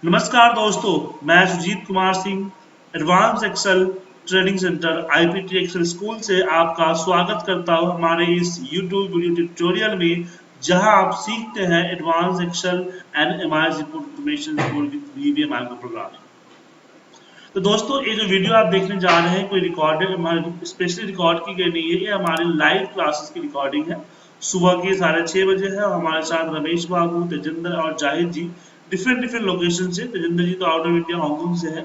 नमस्कार दोस्तों, मैं Sujeet Kumar Singh advance Excel training centre IPT Excel school से आपका स्वागत करता हूं हमारे इस YouTube वीडियो ट्यूटोरियल में, जहां आप सीखते हैं advance Excel and MIS report automation with VVM micro programming. तो दोस्तों, ये जो वीडियो आप देखने जा रहे हैं कोई रिकॉर्डेड हमारी स्पेशली रिकॉर्ड की गई नहीं है, ये हमारी लाइव क्लासेस की रिकॉर्डिंग है। सुबह के 6:30 बजे है और हमारे साथ रमेश बाबू, तेजिंदर और जाहिद जी डिफरेंट लोकेशन से। तेजिंदर जी तो आउट ऑफ इंडिया हांगकांग से है,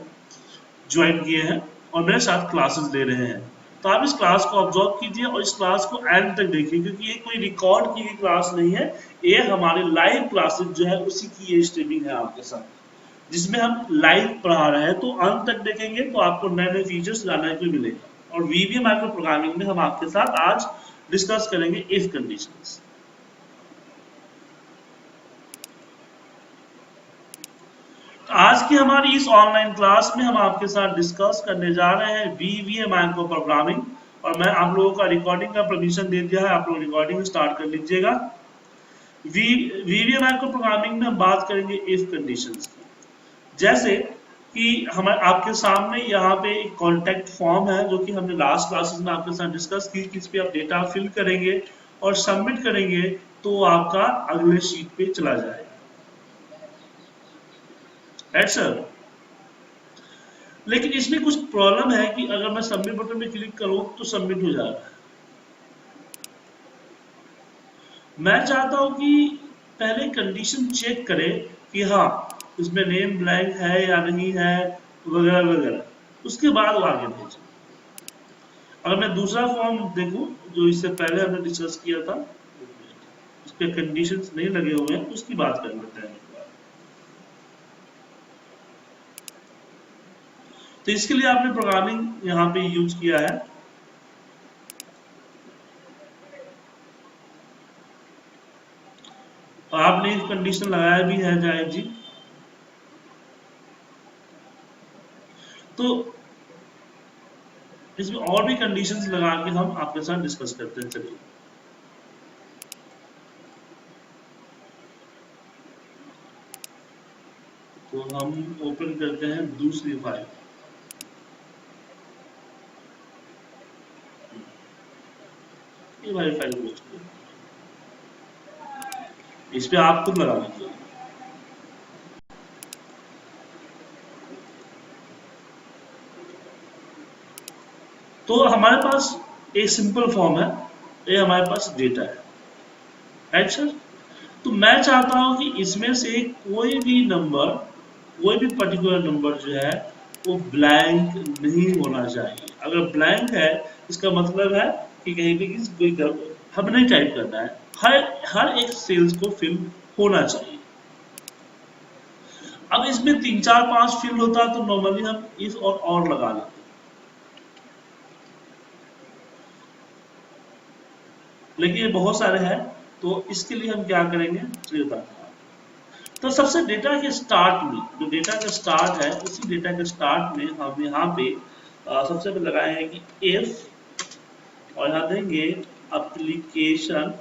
ज्वाइन किए हैं और मेरे साथ क्लासेस ले रहे हैं। तो आप इस क्लास को ऑब्जर्व कीजिए और इस क्लास को एंड तक देखिए, क्योंकि ये कोई रिकॉर्ड की गई क्लास नहीं है, ये हमारे लाइव क्लासेस जो है उसी की ये स्ट्रीमिंग है आपके साथ, जिसमें हम लाइव पढ़ा रहे हैं। तो अंत तक देखेंगे तो आपको नए नए फीचर्स जानने को मिलेगा। और वीवीएम माइक्रो प्रोग्रामिंग में हम आपके साथ आज डिस्कस करेंगे इफ कंडीशंस। आज की हमारी इस ऑनलाइन क्लास में हम आपके साथ डिस्कस करने जा रहे हैं वीवीएम माइक्रो प्रोग्रामिंग। और मैं आप लोगों का रिकॉर्डिंग का परमिशन दे दिया है, आप लोग रिकॉर्डिंग स्टार्ट कर लीजिएगा। वीवीएम माइक्रो प्रोग्रामिंग में हम बात करेंगे इफ कंडीशंस की। जैसे कि हमारे आपके सामने यहाँ पे एक कॉन्टैक्ट फॉर्म है, जो कि हमने लास्ट क्लासेस में आपके साथ डिस्कस की। किस पे आप डेटा फिल करेंगे और सबमिट करेंगे तो आपका अगले शीट पे चला जाएगा। Right sir. लेकिन इसमें कुछ प्रॉब्लम है कि अगर मैं सबमिट बटन पे क्लिक करूं तो सबमिट हो जाएगा। मैं चाहता हूं कि पहले कंडीशन चेक करें कि हाँ इसमें नेम ब्लैंक है या नहीं है, वगैरह वगैरह, उसके बाद वो आगे भेजें। अगर मैं दूसरा फॉर्म देखूं जो इससे पहले हमने डिस्कस किया था, उस पर कंडीशंस नहीं लगे हुए हैं, उसकी बात कर लेते हैं। तो इसके लिए आपने प्रोग्रामिंग यहाँ पे यूज किया है। और आपने एक कंडीशन लगाया भी है जायद जी। तो इसमें और भी कंडीशंस लगा के हम आपके साथ डिस्कस करते हैं। चलिए, तो हम ओपन करते हैं दूसरी फाइल। ये वाली फाइल को इस पे आप खुद लगा लीजिए। तो हमारे पास एक सिंपल फॉर्म है, ये हमारे पास डेटा है। Right sir. तो मैं चाहता हूं कि इसमें से कोई भी नंबर, कोई भी पर्टिकुलर नंबर जो है वो ब्लैंक नहीं होना चाहिए। अगर ब्लैंक है इसका मतलब है कि कहीं पे कोई हमें नहीं टाइप करना है, हर एक सेल्स को फिल होना चाहिए। अब इसमें 3 4 5 फिल होता तो नॉर्मली हम इफ और लगा लेते, लेकिन ये बहुत सारे हैं। तो इसके लिए हम क्या करेंगे चलिए बताते हैं। तो सबसे डेटा के स्टार्ट में, जो डेटा का स्टार्ट है, उसी डेटा के स्टार्ट में हम यहाँ पे सबसे पहले लगाए हैं कि इफ, और यहाँ देंगे application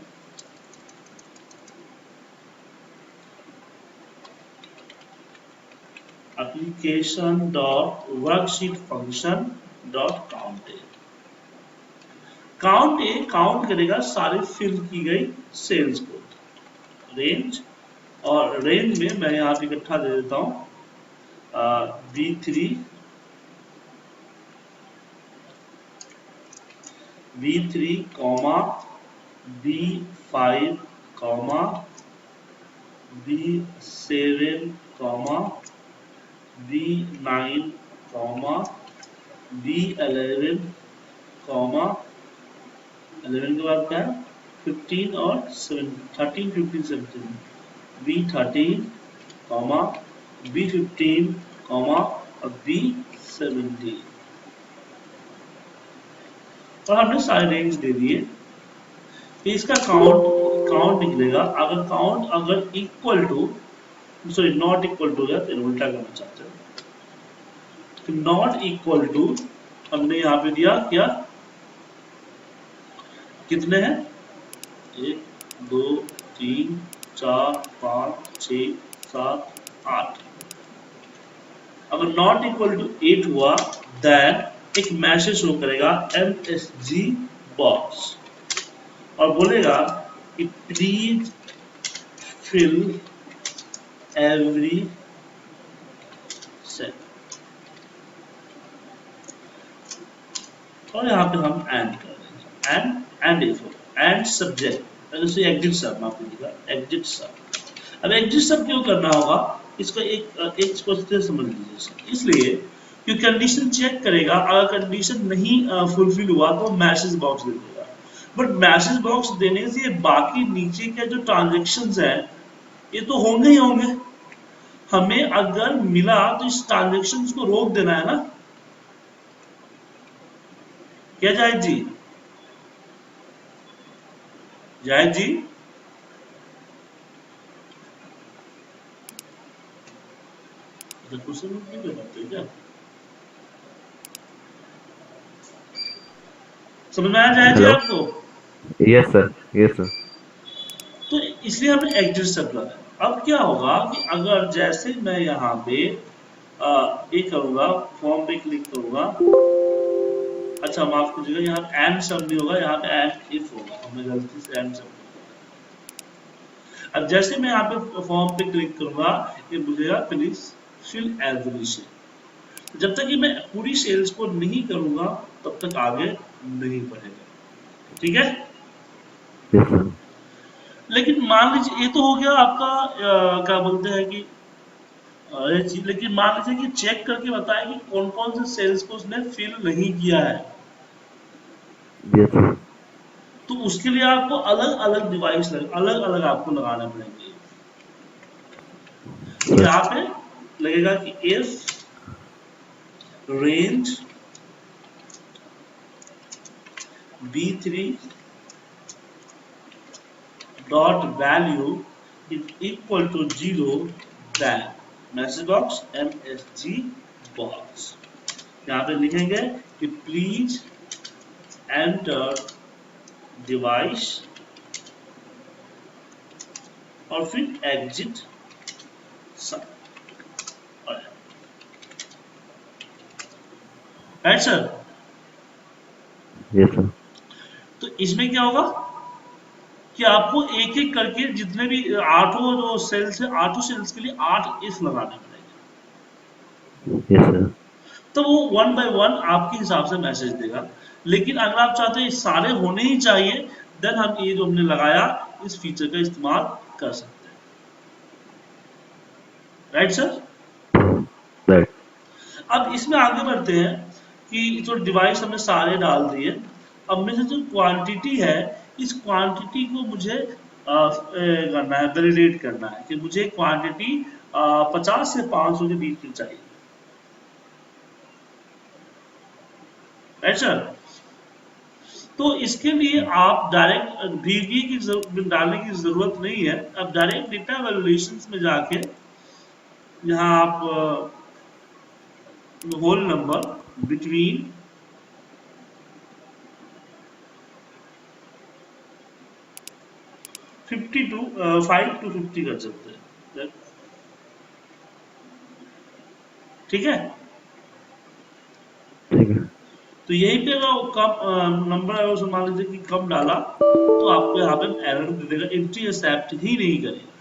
dot worksheet function dot count. Count करेगा सारी फिल की गई सेल्स को। रेंज, और रेंज में मैं यहाँ पे इकट्ठा दे देता हूँ V3 comma B5 comma B7 comma B9 comma B11 comma 11 के बाद क्या है 15 और 13 15 17, B13 comma B15 comma B17, और हमने सारे रेंज दे दिए। तो इसका काउंट निकलेगा। अगर काउंट अगर equal to, sorry not equal to है, तो उल्टा करना चाहते हैं। तो नॉट इक्वल टू हमने यहाँ पे दिया क्या, कितने हैं 1 2 3 4 5 6 7 8, अगर नॉट इक्वल टू 8 हुआ देन एक मैसेज शो करेगा MSG बॉक्स और बोलेगा कि प्लीज फिल एवरी सेल और यहाँ पे हम एंड कर देंगे एंड इफ एंड सब्जेक्ट जैसे एग्जिट सब माफ कीजिएगा एग्जिट सब। अब एग्जिट सब क्यों करना होगा इसका एक स्पष्ट समझ लीजिए। इसलिए क्योंकि कंडीशन चेक करेगा, अगर कंडीशन नहीं फुलफिल हुआ तो मैसेज बॉक्स दे देगा। बट मैसेज बॉक्स देने से बाकी नीचे के जो ट्रांजेक्शन्स हैं ये तो होंगे ही होंगे। हमें अगर मिला तो इस ट्रांजेक्शन्स को रोक देना है ना, क्या जाहिद जी? जाहिद जी क्वेश्चन नहीं कर पाते क्या? समझ में आया जाहिद जी आपको? Yes sir. तो इसलिए हमें एग्जिट सब लगा। अब क्या होगा कि अगर जैसे मैं यहाँ पे ये करूँगा, फॉर्म पे क्लिक करूँगा, अच्छा माफ कीजिएगा यहाँ एंड सब नहीं होगा, यहाँ पे एंड इफ होगा, हमने गलती से एंड सब। अब जैसे मैं यहाँ पे फॉर्म पे क्लिक करूँगा ये पूछेगा प्लीज फिल एवरी सेल। जब तक कि मैं पूरी सेल्स को नहीं करूँगा तब तक आगे नहीं बढ़ेगा, ठीक है? Yes sir. लेकिन मान लीजिए ये तो हो गया आपका क्या बोलते हैं कि ये चीज, लेकिन मान लीजिए कि चेक करके बताए कि कौन कौन से सेल्स को उसने फिल नहीं किया है, यस सर। तो उसके लिए आपको अलग अलग डिवाइस अलग अलग आपको लगाने पड़ेंगे। तो यहाँ पे लगेगा कि if range B3 dot value is equal to 0 then message box MSG box. यहाँ पे लिखेंगे कि प्लीज एंटर डिवाइस और फिर एग्जिट सब। Right sir? Yes sir. तो इसमें क्या होगा कि आपको एक एक करके जितने भी आठों जो सेल्स है, आठों सेल्स के लिए 8 इफ लगाने पड़ेंगे। Yes sir. तो वो 1 बाय 1 आपके हिसाब से मैसेज देगा। लेकिन अगर आप चाहते हैं सारे होने ही चाहिए देन हम ये जो हमने लगाया इस फीचर का इस्तेमाल कर सकते हैं। Right sir? राइट। अब इसमें आगे बढ़ते हैं कि जो डिवाइस हमने सारे डाल दिए, अब में से जो क्वांटिटी है इस क्वांटिटी को मुझे करना है, वैलिडेट करना है कि मुझे क्वांटिटी 50 से 500 के बीच में चाहिए। Right sir? तो इसके लिए आप डायरेक्ट VBA की डालने की जरूरत नहीं है। अब डायरेक्ट डेटा वैल्यूएशंस में जाके यहाँ आप होल नंबर बिटवीन 5 to 50 कर सकते हैं, ठीक है? ठीक है। तो यही पे अगर कम नंबर अगर मान लीजिए कि कम डाला तो आपको यहाँ पे एरर दे देगा, एंट्री एक्सेप्ट ही नहीं करेगा।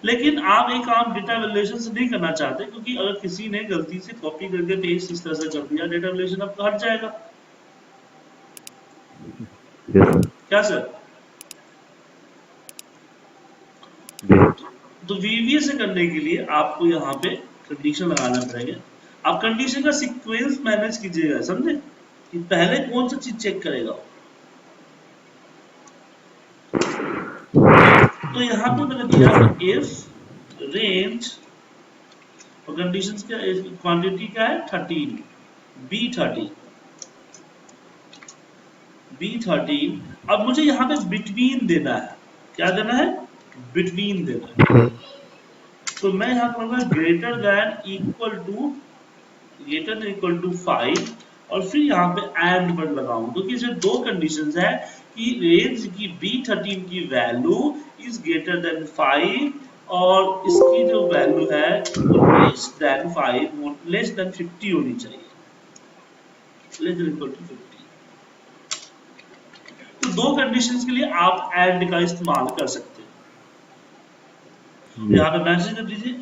लेकिन आप एक काम डेटा वैल्यूएशन से नहीं करना चाहते क्योंकि अगर किसी ने गलती से कॉपी करके पेस्ट इस तरह से कर दिया डेटा वैल्यूएशन आपका हट जाएगा। Yes sir. क्या सर? तो VBA से करने के लिए आपको यहाँ पे कंडीशन लगाना पड़ेगा। आप कंडीशन का सीक्वेंस मैनेज कीजिएगा, समझे? कि पहले कौन सा चीज चेक करेगा। तो यहाँ पे मैंने दिया इफ रेंज और कंडीशंस क्या, क्वांटिटी क्या है 13 B13। अब मुझे यहाँ पे बिटवीन देना है, क्या देना है? बिटवीन देना है। तो मैं यहाँ करूँगा ग्रेटर देन इक्वल टू 5 और फिर यहाँ पे एंड वर्ड लगाऊं क्योंकि इसमें दो कंडीशंस है कि रेंज की B13 की वैल्यू इज ग्रेटर देन 5 और इसकी जो वैल्यू है वो लेस देन 5 लेस देन 50 होनी चाहिए, लेस देन इक्वल टू 50। तो दो कंडीशंस के लिए आप एंड का इस्तेमाल कर सकते हो। yes, यहाँ पे मैसेज कर दीजिए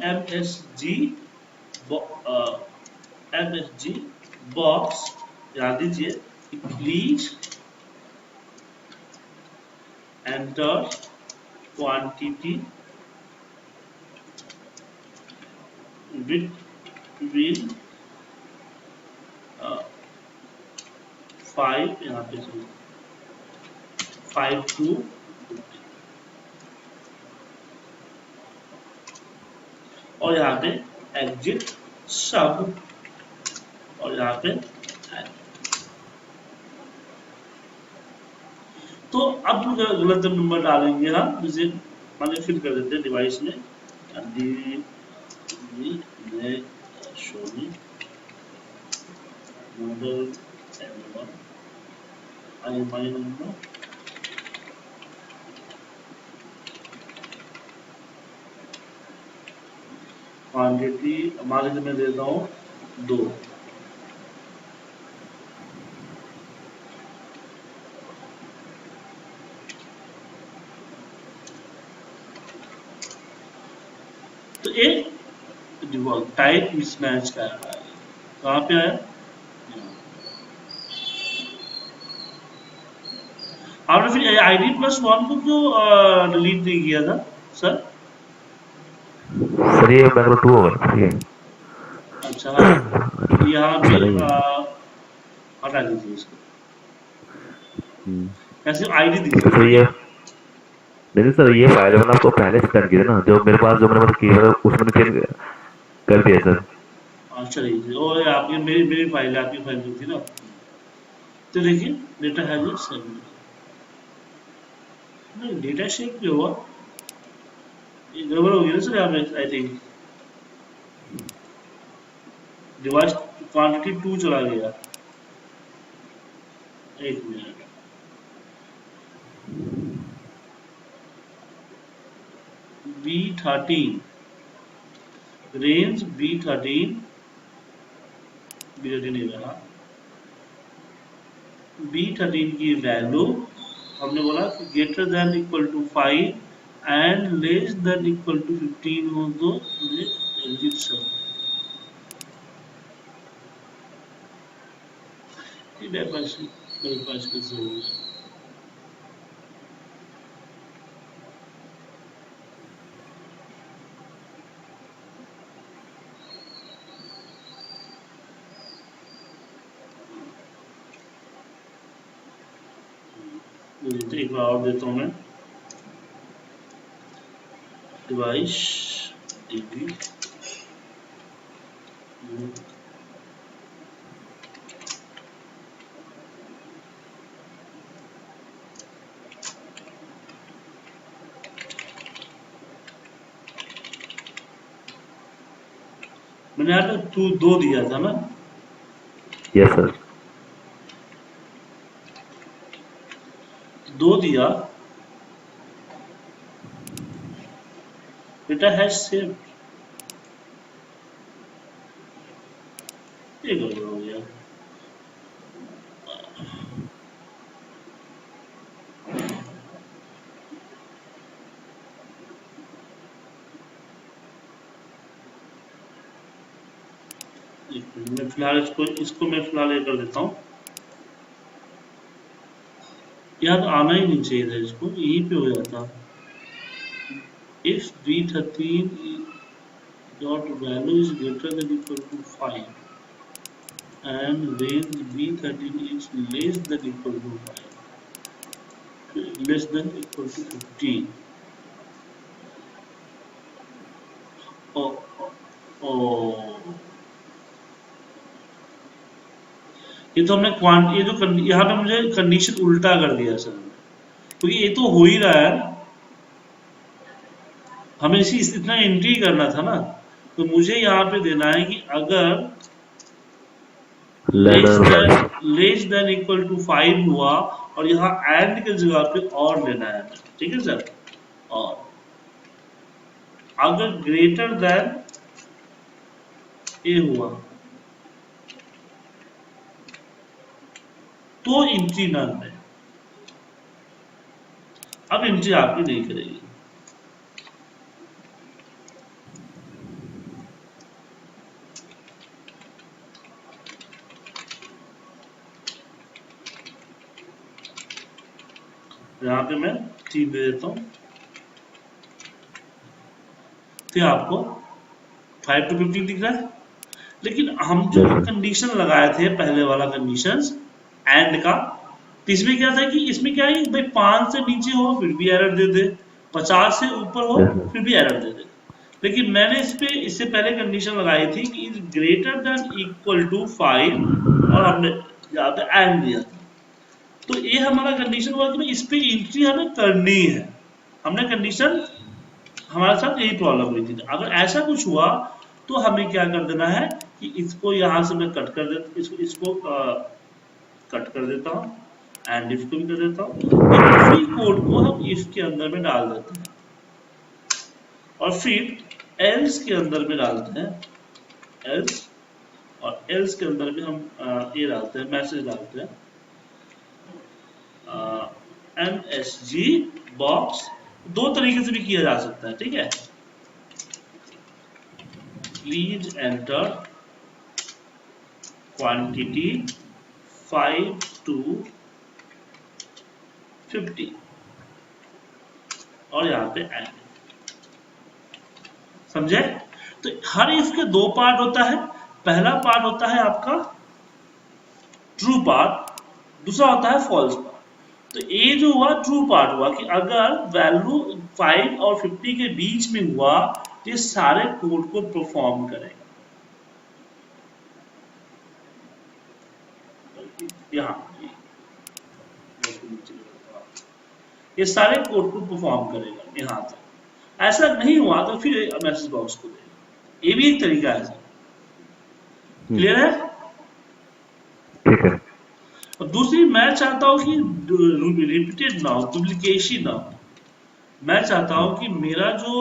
MSG बॉक्स, यहाँ दीजिए प्लीज एंटर क्वांटिटी बिटवीन 5, यहाँ पे 5 to 50, और यहाँ पे एग्जिट सब, और यहाँ पे add। तो अब गलत जब नंबर डालेंगे हम, जैसे मैंने फिल कर देते हैं डिवाइस में Sony model M1 IMI number, quantity हमारे लिए मैं देता हूँ 2। तो एक टाइप मिसमैच का है, कहाँ पे आया? आपने फिर ID+1 को क्यों डिलीट नहीं किया था सर? सर ये बैंगलोर 2 होगा ठीक है। अच्छा हाँ, यहाँ पे सर ये हटा दीजिए इसको, हम्म, ऐसे ID तो दीजिए। सर ये नहीं सर, ये फाइल मैंने आपको पहले से सेंड की थी ना, जो मेरे पास जो मैंने मतलब की है उसमें चेंज कर दिया सर। अच्छा लीजिए, और आपकी मेरी मेरी फाइल है, आपकी फाइल जो थी ना, तो देखिए डेटा है जो सेवन, नहीं डेटा शेक भी हुआ, ये गड़बड़ हो गई ना सर यहाँ पे। आई थिंक डिवाइस क्वांटिटी 2 चला गया, एक मिनट, B13 रेंज B13 नहीं रहा, B13 की वैल्यू हमने बोला कि greater than equal to 5 and less than equal to 15 हो तो एग्जिट सब। मेरे पास कैसे हो गया? तो एक बार और देता हूँ मैं, डिवाइस DB मैंने यहाँ पे 2 दिया था ना, यस सर। 2 दिया, डेटा हैश सेव, ये गड़बड़ हो गया। मैं फिलहाल इसको मैं फिलहाल ये कर देता हूँ, यहाँ तो आना ही नहीं चाहिए था, इसको यहीं पे हो जाता। If B13 dot value is greater than equal to 5 and range B13 is less than equal to 5, less than equal to 15, oh, oh, ये तो हमने ये तो यहाँ पे मुझे कंडीशन उल्टा कर दिया सर, क्योंकि ये तो हो ही रहा है, हमें इतना एंट्री करना था ना, तो मुझे यहाँ पे देना है कि अगर लेस देन इक्वल टू 5 हुआ, और यहाँ एंड के जगह पे और लेना है, ठीक है सर, और अगर ग्रेटर देन ए हुआ तो एंट्री नन है। अब एंट्री आपकी नहीं करेगी। यहां पे मैं 3 दे देता हूं, तो आपको 5 to 15 दिख रहा है। लेकिन हम जो यस सर। कंडीशन लगाए थे पहले वाला कंडीशन एंड का, तो इसमें क्या था कि इसमें क्या है भाई 5 से नीचे हो फिर भी एरर दे दे, 50 से ऊपर हो यस सर। फिर भी एरर दे दे। लेकिन मैंने इस पे इससे पहले कंडीशन लगाई थी कि is greater than equal to 5 और हमने यहाँ पे एंड दिया था। तो ये हमारा कंडीशन हुआ कि भाई इस पे एंट्री हमें करनी है। हमने कंडीशन, हमारे साथ यही प्रॉब्लम हुई थी। अगर ऐसा कुछ हुआ तो हमें क्या कर देना है कि इसको यहां से मैं कट कर देता, इसको कट कर देता हूँ एंड इफ को भी कर देता हूँ। और उसी कोड को हम इफ के अंदर में डाल देते हैं और फिर एल्स के अंदर में डालते हैं एल्स, और एल्स के अंदर में हम ये डालते हैं, मैसेज डालते हैं MSG बॉक्स। दो तरीके से भी किया जा सकता है, ठीक है। प्लीज एंटर क्वांटिटी 5 to 50 और यहाँ पे एंड। समझे? तो हर इफ के दो पार्ट होता है। पहला पार्ट होता है आपका ट्रू पार्ट, दूसरा होता है फॉल्स पार्ट। तो ये जो हुआ ट्रू पार्ट हुआ कि अगर वैल्यू 5 और 50 के बीच में हुआ तो ये सारे कोड को परफॉर्म करेगा। यहाँ ये सारे कोड को परफॉर्म करेगा यहाँ तक। ऐसा नहीं हुआ तो फिर मैसेज बॉक्स को देगा। ये भी एक तरीका है। क्लियर है? ठीक है। और दूसरी मैं चाहता हूं कि रिपीटेड ना हो, डुप्लीकेशन ना हो। मैं चाहता हूं कि मेरा जो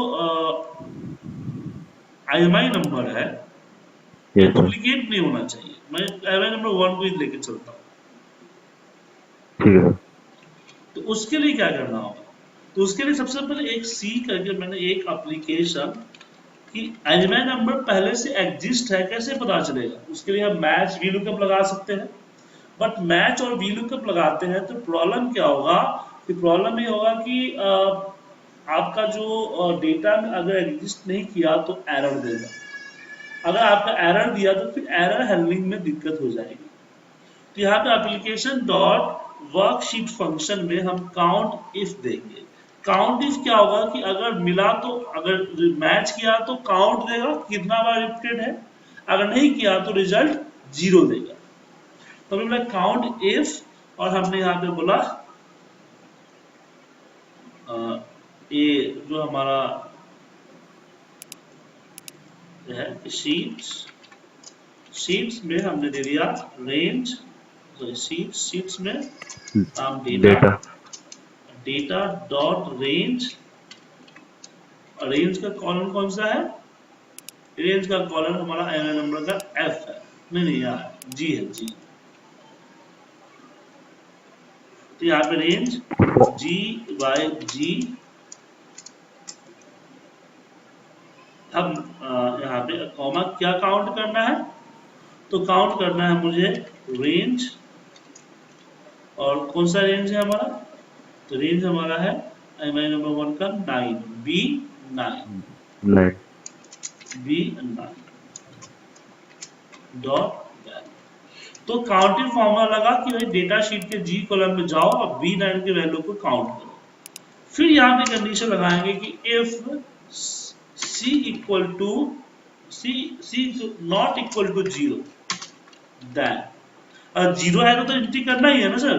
IMI नंबर है ये यस सर। डुप्लीकेट नहीं होना चाहिए। मैं IMI नंबर 1 को ही लेके चलता हूँ। ठीक है सर। तो उसके लिए क्या करना होगा? तो उसके लिए सबसे पहले एक सी करके मैंने एक एप्लीकेशन कि IMI नंबर पहले से एग्जिस्ट है कैसे पता चलेगा। उसके लिए हम मैच VLOOKUP लगा सकते हैं। बट मैच और VLOOKUP लगाते हैं तो प्रॉब्लम क्या होगा कि प्रॉब्लम ये होगा कि आपका जो डेटा में अगर एग्जिस्ट नहीं किया तो एरर देगा। अगर आपका एरर दिया तो फिर एरर हैंडलिंग में दिक्कत हो जाएगी। तो यहाँ पे एप्लीकेशन डॉट वर्कशीट फंक्शन में हम काउंट इफ देंगे। काउंट इफ क्या होगा कि अगर मिला तो, अगर मैच किया तो काउंट देगा कितना बार रिपीटेड है, अगर नहीं किया तो रिजल्ट 0 देगा। तो हमने बोला काउंट इफ और हमने यहाँ पे बोला ये जो हमारा है शीट्स में हमने दे दिया रेंज, सॉरी शीट्स में हम data. Data dot range. Range का कॉलम कौन सा है? रेंज का कॉलम हमारा IMI नंबर का F है, नहीं यार G है G। तो यहाँ पे रेंज G अब यहाँ पे कॉमा क्या काउंट करना है? तो काउंट करना है मुझे रेंज, और कौन सा रेंज है हमारा? तो रेंज हमारा है IMI नंबर 1 का 9 लाइन। B9 dot. तो काउंटिंग फॉर्मूला लगा कि भाई डेटा शीट के G कॉलम में जाओ और B9 के वैल्यू को काउंट करो। फिर यहाँ पे कंडीशन लगाएंगे कि if C equal to C not equal to 0 then, अगर 0 है तो एंट्री करना ही है ना सर।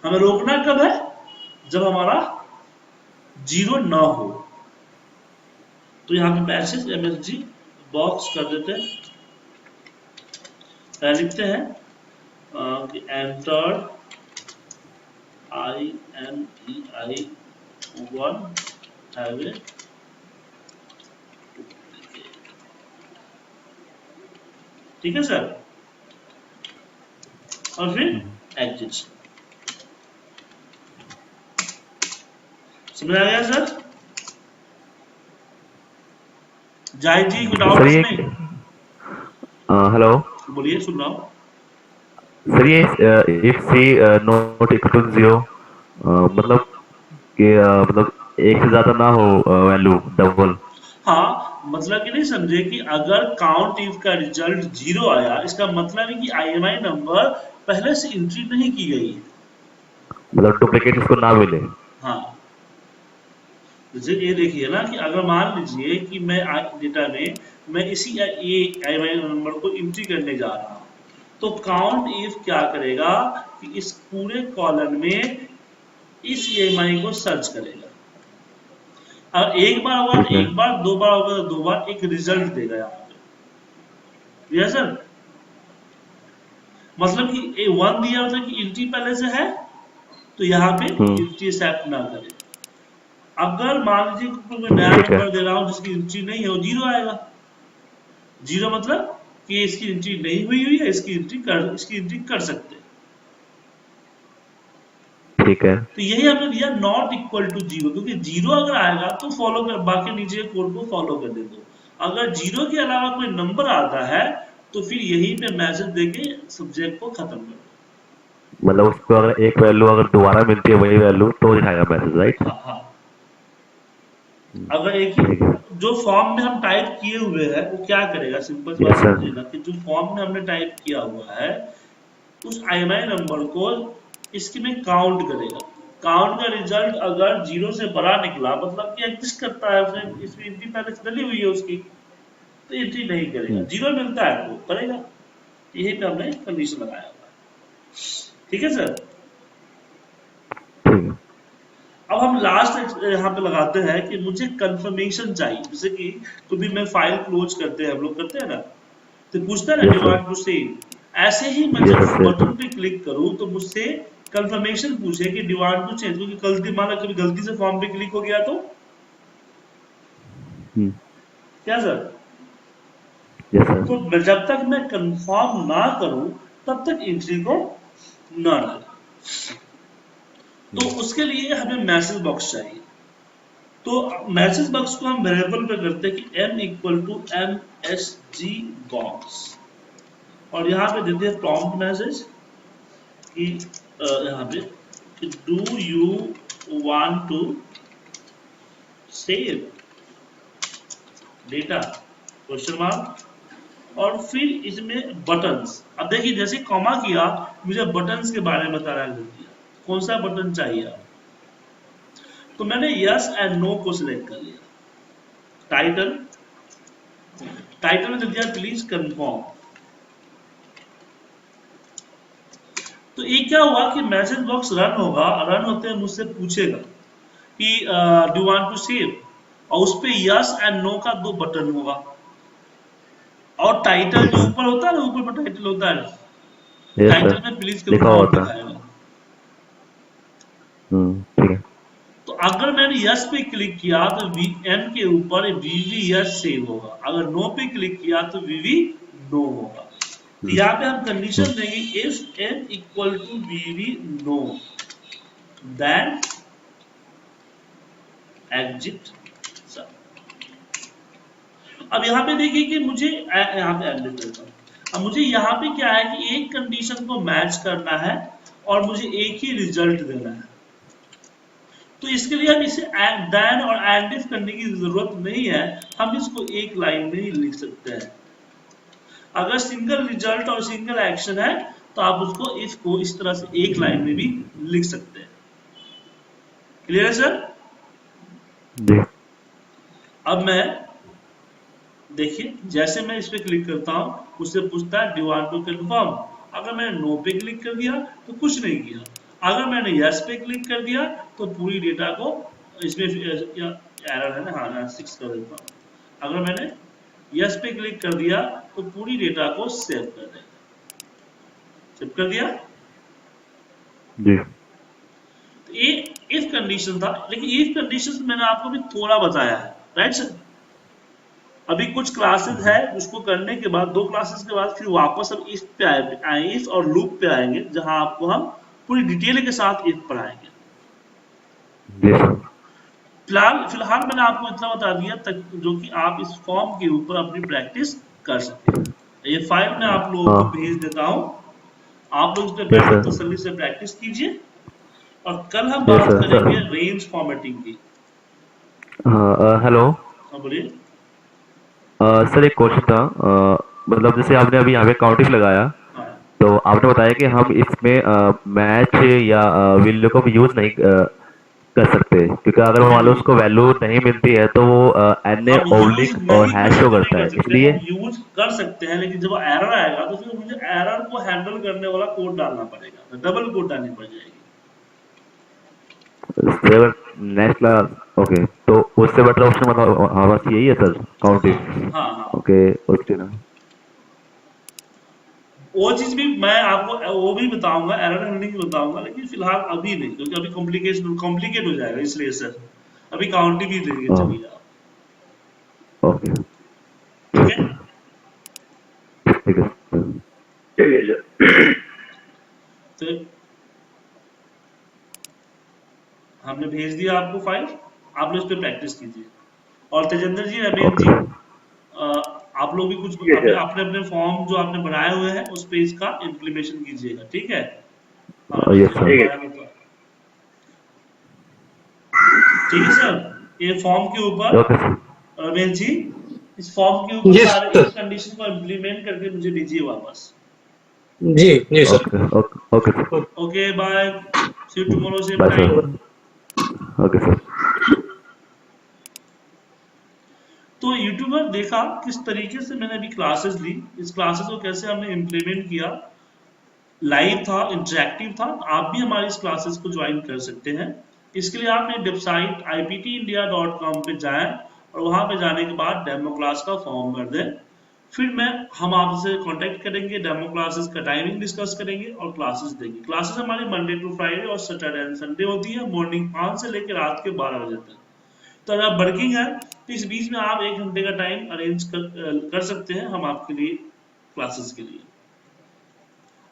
हमें रोकना कब है? जब हमारा 0 ना हो। तो यहाँ पे मैसेज MSG बॉक्स कर देते हैं, लिखते हैं कि एंटर IMEI 1 हैव ए ठीक है सर, और फिर एग्जिट। समझ आ गया सर? जाहिद जी कोई डाउट सर ये इसमें? हेलो बोलिए, सुन रहा हूँ। सर, ये if C not equal to zero, मतलब कि मतलब एक से ज्यादा ना हो वैल्यू डबल। हाँ, मतलब कि नहीं समझे कि अगर काउंट इफ का रिजल्ट जीरो आया, इसका मतलब है कि IMI नंबर पहले से एंट्री नहीं की गई है। मतलब डुप्लीकेट इसको ना मिले। हाँ, जैसे ये देखिए ना कि अगर मान लीजिए कि मैं डेटा में मैं इसी ये IMI नंबर को एंट्री करने जा रहा हूँ, तो काउंट इफ क्या करेगा कि इस पूरे कॉलम में इस EMI को सर्च करेगा, और एक बार होगा तो ठीक है। एक बार, दो बार होगा तो दो बार, एक रिजल्ट देगा यहाँ पे। यस सर, मतलब कि ए वन दिया होता है कि एंट्री पहले से है, तो यहाँ पे एंट्री एक्सेप्ट ना करे। अगर मान लीजिए कि मैं नया ठीक है। नंबर दे रहा हूँ जिसकी एंट्री नहीं है, वो जीरो आएगा। जीरो मतलब कि इसकी एंट्री नहीं हुई है, इसकी एंट्री कर सकते हैं। ठीक है। तो यही हमने दिया नॉट इक्वल टू जीरो, क्योंकि जीरो अगर आएगा तो फॉलो कर, बाकी नीचे कोड को फॉलो कर दे दो। अगर जीरो के अलावा कोई नंबर आता है तो फिर यहीं पे मैसेज देके सब्जेक्ट को खत्म कर दो। मतलब उसको अगर एक वैल्यू अगर दोबारा मिलती है वही वैल्यू तो दिखाएगा मैसेज, राइट? हाँ हाँ, अगर एक ही ठीक है। जो फॉर्म में हम टाइप किए हुए हैं वो क्या करेगा, सिंपल सी बात यस सर। समझिएगा कि जो फॉर्म में हमने टाइप किया हुआ है उस IMI नंबर को इसके में काउंट करेगा। काउंट का रिजल्ट अगर जीरो से बड़ा निकला, मतलब कि एग्जिस्ट करता है, उसने इसमें एंट्री पहले से डली हुई है उसकी, तो एंट्री नहीं करेगा। जीरो मिलता है तो करेगा। यही पे हमने कंडीशन लगाया हुआ है। ठीक है सर? ठीक है। अब हम लास्ट यहाँ पे लगाते हैं कि मुझे कंफर्मेशन चाहिए, जैसे कि कभी मैं फाइल क्लोज करते हैं, हम लोग करते हैं ना, तो पूछता है ना yes sir. Demand to save. ऐसे ही मैं यस जब सर। बटन पे क्लिक करूं तो मुझसे कंफर्मेशन पूछे कि डिमांड टू चेंज, क्योंकि गलती, मान लो कभी गलती से फॉर्म पे क्लिक हो गया तो क्या सर? Yes sir. तो जब तक मैं कंफर्म ना करूं तब तक एंट्री को ना डालें। तो उसके लिए हमें मैसेज बॉक्स चाहिए। तो मैसेज बॉक्स को हम वेरिएबल पे करते हैं कि m equal to MSG box, और यहाँ पे देते हैं प्रॉम्प्ट मैसेज कि यहाँ पे कि do you want to save data, question mark, और फिर इसमें बटन्स। अब देखिए जैसे कॉमा किया मुझे बटन्स के बारे में बताना कर दिया, कौन सा बटन चाहिए आप, तो मैंने यस एंड नो को सिलेक्ट कर लिया। टाइटल, टाइटल में दे दिया प्लीज कंफर्म। तो ये क्या हुआ कि मैसेज बॉक्स रन होगा, रन होते हैं मुझसे पूछेगा कि डू वांट टू सेव, और उस पे यस एंड नो का दो बटन होगा, और टाइटल ठीक जो है। ऊपर होता है ना, ऊपर पर टाइटल होता है, यस सर। टाइटल में प्लीज लिखा हुआ कंफर्म था। दिखाएगा। ठीक है। तो अगर मैंने यस पे क्लिक किया तो एम के ऊपर वीवी यस सेव होगा, अगर नो पे क्लिक किया तो वीवी नो होगा। तो हम्म, यहाँ पे हम हम्म, कंडीशन देंगे इफ एम इक्वल टू वीवी नो देन एग्जिट सब। अब यहाँ पे देखिए कि मुझे यहाँ पे एग्जिट करता हूँ। अब मुझे यहाँ पे क्या है कि एक कंडीशन को मैच करना है और मुझे एक ही रिजल्ट देना है। तो इसके लिए हम इसे देन और एंड इफ करने की जरूरत नहीं है, हम इसको एक लाइन में ही लिख सकते हैं। अगर सिंगल रिजल्ट और सिंगल एक्शन है तो आप उसको इफ को इस तरह से एक लाइन में भी लिख सकते हैं। क्लियर है सर? जी। अब मैं देखिए जैसे मैं इस पे क्लिक करता हूं मुझसे पूछता है डू वांट टू कंफर्म। अगर मैंने नो पे क्लिक कर दिया तो कुछ नहीं किया, अगर मैंने यस पे क्लिक कर दिया तो पूरी डेटा को इसमें एरर है ना, हाँ मैं 6 कर देता हूँ। अगर मैंने यस पे क्लिक कर दिया तो पूरी डेटा को सेव कर देगा। सेव कर दिया। जी। तो ये इफ कंडीशन था, लेकिन इफ कंडीशन मैंने आपको भी थोड़ा बताया है, राइट सर। अभी कुछ क्लासेस है उसको करने के बाद, 2 क्लासेस के बाद फिर वापस हम इफ पे आए इफ और लूप पे आएंगे, जहां आपको हम पूरी डिटेल के साथ इफ पढ़ाएंगे। जी सर। फिलहाल फिलहाल मैंने आपको इतना बता दिया तक जो कि आप इस फॉर्म के ऊपर अपनी प्रैक्टिस कर सकें। ये फाइल मैं आप लोगों को हाँ। भेज देता हूँ, आप लोग इस पर यस बैठ के सर। तसल्ली से प्रैक्टिस कीजिए। और कल हम यस बात सर सर। करेंगे रेंज फॉर्मेटिंग की। हाँ हेलो। हाँ बोलिए। सर एक क्वेश्चन था, मतलब जैसे आपने अभी यहाँ पे काउंटिंग लगाया, हाँ तो आपने बताया कि हम इसमें मैच या विल को यूज नहीं कर सकते, क्योंकि अगर मान लो नहीं, उसको वैल्यू नहीं मिलती है तो वो एन ए हम यूज ओब्लिक और नहीं कर हैश शो सकते, नहीं करता कर है, सकते, इसलिए। हम यूज कर सकते हैं, लेकिन जब एरर आएगा तो फिर मुझे एरर को हैंडल करने वाला कोड डालना पड़ेगा, तो डबल कोड डालनी पड़ जाएगी। अगर नेक्स्ट क्लास, ओके, तो उससे बेटर ऑप्शन मतलब हमारे पास यही है सर, हाँ काउंटिंग। हाँ हाँ। ओके। उसके ना। वो चीज भी मैं आपको वो भी बताऊंगा, एरर हैंडलिंग भी बताऊंगा, लेकिन फिलहाल अभी नहीं, क्योंकि अभी कॉम्प्लिकेट हो जाएगा, इसलिए सर अभी काउंटिंग भी लेके हाँ। चलिए आप। ओके। ठीक है। ठीक है सर। ठीक है सर। तो हमने भेज दिया आपको फाइल, आप लोग इस पर प्रैक्टिस कीजिए। और तेजेंद्र जी, रमेश ओके जी, सर। आप लोग भी कुछ ठीक है अपने सर। अपने अपने फॉर्म जो आपने बनाए हुए हैं उस पे इसका इम्प्लीमेशन कीजिएगा, ठीक है। हाँ रमेश यस जी, सर। ठीक आपको है आया बता। ठीक है सर, ये फॉर्म के ऊपर, ओके सर। रमेश जी, इस फॉर्म के ऊपर जी सारे सर। इस कंडीशन को इम्प्लीमेंट करके मुझे दीजिए वापस। जी जी sir. Okay okay okay sir. Okay bye, see you tomorrow same by time. Sir. Okay sir. तो यूट्यूबर देखा किस तरीके से मैंने अभी क्लासेस ली, इस क्लासेस को कैसे हमने इम्प्लीमेंट किया, लाइव था, इंटरेक्टिव था। आप भी हमारी इस क्लासेस को ज्वाइन कर सकते हैं। इसके लिए आप मेरी वेबसाइट iptindia.com पे जाएं, और वहां पे जाने के बाद डेमो क्लास का फॉर्म भर दें। फिर हम आपसे कांटेक्ट करेंगे, डेमो क्लासेस का टाइमिंग डिस्कस करेंगे और क्लासेस देंगे। क्लासेस हमारी मंडे टू फ्राइडे और सैटरडे एंड संडे होती है, मॉर्निंग 5 से लेकर रात के 12 बजे तक। तो अगर आप वर्किंग है तो इस बीच में आप 1 घंटे का टाइम अरेंज कर सकते हैं हम आपके लिए क्लासेस के लिए।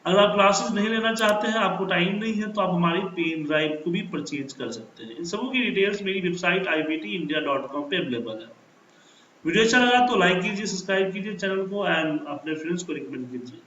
अगर आप क्लासेस नहीं लेना चाहते हैं, आपको टाइम नहीं है, तो आप हमारी पेन ड्राइव को भी परचेज कर सकते हैं। इन सबों की डिटेल्स मेरी वेबसाइट iptindia.com पे अवेलेबल है। वीडियो अच्छा लगा तो लाइक कीजिए, सब्सक्राइब कीजिए चैनल को एंड अपने फ्रेंड्स को रिकमेंड कीजिए।